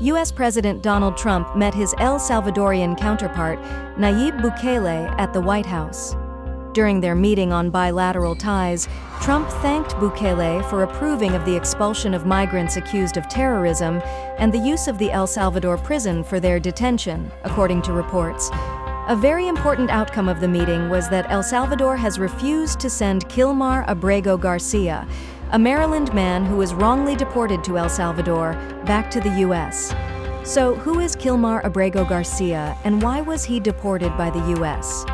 U.S. President Donald Trump met his El Salvadorian counterpart, Nayib Bukele, at the White House. During their meeting on bilateral ties, Trump thanked Bukele for approving of the expulsion of migrants accused of terrorism and the use of the El Salvador prison for their detention, according to reports. A very important outcome of the meeting was that El Salvador has refused to send Kilmar Abrego Garcia, a Maryland man who was wrongly deported to El Salvador, back to the U.S. So, who is Kilmar Abrego Garcia, and why was he deported by the U.S.?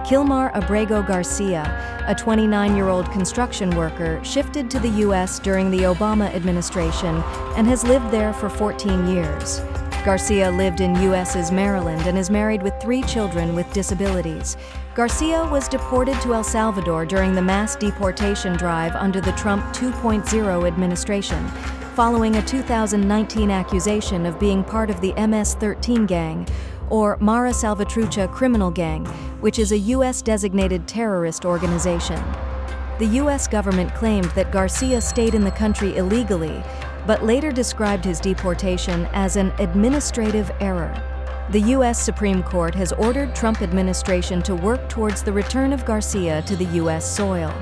Kilmar Abrego Garcia, a 29-year-old construction worker, shifted to the U.S. during the Obama administration and has lived there for 14 years. Garcia lived in U.S.'s Maryland and is married with 3 children with disabilities. Garcia was deported to El Salvador during the mass deportation drive under the Trump 2.0 administration, following a 2019 accusation of being part of the MS-13 gang, or Mara Salvatrucha criminal gang, which is a U.S.-designated terrorist organization. The U.S. government claimed that Garcia stayed in the country illegally, but later described his deportation as an administrative error. The U.S. Supreme Court has ordered Trump administration to work towards the return of Garcia to the U.S. soil.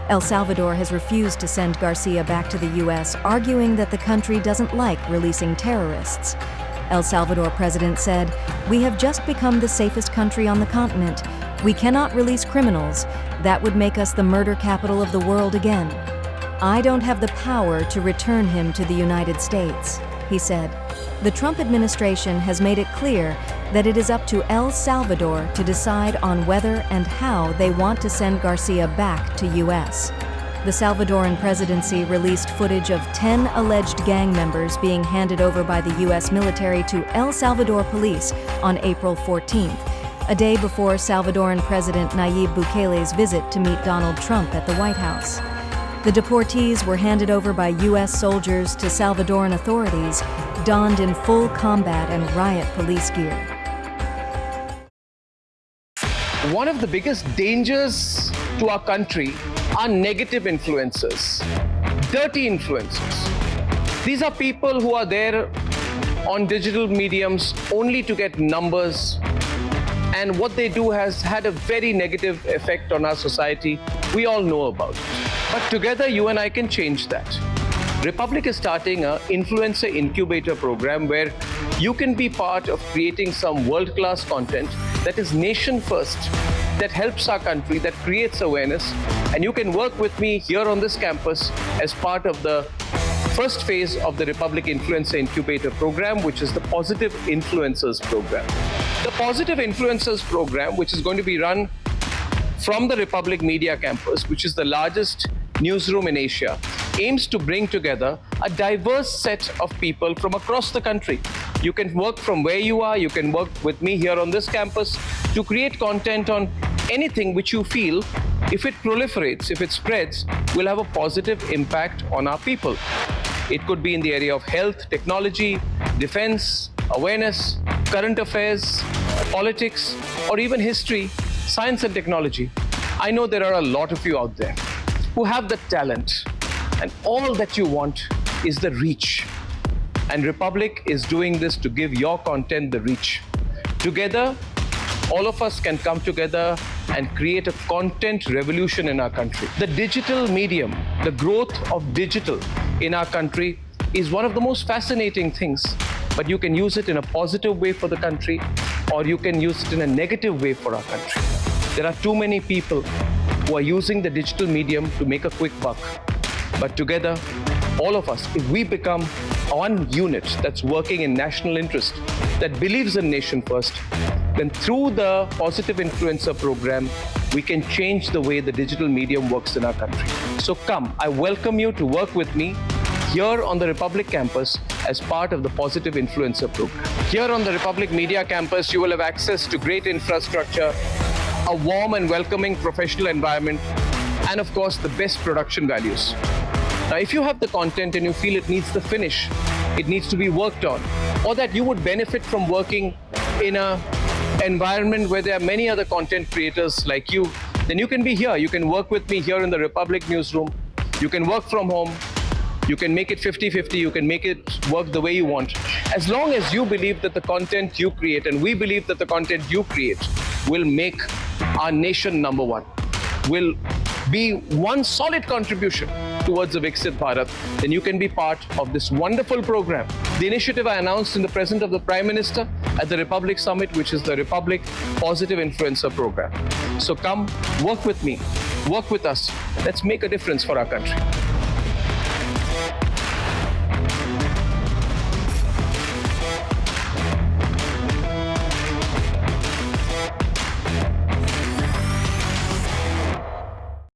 El Salvador has refused to send Garcia back to the U.S., arguing that the country doesn't like releasing terrorists. El Salvador president said, "We have just become the safest country on the continent. We cannot release criminals. That would make us the murder capital of the world again. I don't have the power to return him to the United States," he said. The Trump administration has made it clear that it is up to El Salvador to decide on whether and how they want to send Garcia back to U.S. The Salvadoran presidency released footage of 10 alleged gang members being handed over by the U.S. military to El Salvador police on April 14th, a day before Salvadoran President Nayib Bukele's visit to meet Donald Trump at the White House. The deportees were handed over by U.S. soldiers to Salvadoran authorities, donned in full combat and riot police gear. One of the biggest dangers to our country are negative influences, dirty influences. These are people who are there on digital mediums only to get numbers, and what they do has had a very negative effect on our society. We all know about it. But together, you and I can change that. Republic is starting an influencer incubator program where you can be part of creating some world-class content that is nation first, that helps our country, that creates awareness. And you can work with me here on this campus as part of the first phase of the Republic Influencer Incubator program, which is the Positive Influencers program. The Positive Influencers program, which is going to be run from the Republic Media Campus, which is the largest newsroom in Asia, aims to bring together a diverse set of people from across the country. You can work from where you are, you can work with me here on this campus to create content on anything which you feel, if it proliferates, if it spreads, will have a positive impact on our people. It could be in the area of health, technology, defense, awareness, current affairs, politics, or even history, science and technology. I know there are a lot of you out there who have the talent, and all that you want is the reach. And Republic is doing this to give your content the reach. Together, all of us can come together and create a content revolution in our country. The digital medium, the growth of digital in our country is one of the most fascinating things, but you can use it in a positive way for the country, or you can use it in a negative way for our country. There are too many people who are using the digital medium to make a quick buck. But together, all of us, if we become one unit that's working in national interest, that believes in nation first, then through the Positive Influencer program, we can change the way the digital medium works in our country. So come, I welcome you to work with me here on the Republic campus as part of the Positive Influencer program. Here on the Republic Media campus, you will have access to great infrastructure, a warm and welcoming professional environment, and of course, the best production values. Now, if you have the content and you feel it needs the finish, it needs to be worked on, or that you would benefit from working in an environment where there are many other content creators like you, then you can be here. You can work with me here in the Republic newsroom. You can work from home. You can make it 50-50, you can make it work the way you want. As long as you believe that the content you create, and we believe that the content you create, will make our nation number one, will be one solid contribution towards a Viksit Bharat, then you can be part of this wonderful program. The initiative I announced in the presence of the Prime Minister at the Republic Summit, which is the Republic Positive Influencer Program. So come, work with me, work with us. Let's make a difference for our country.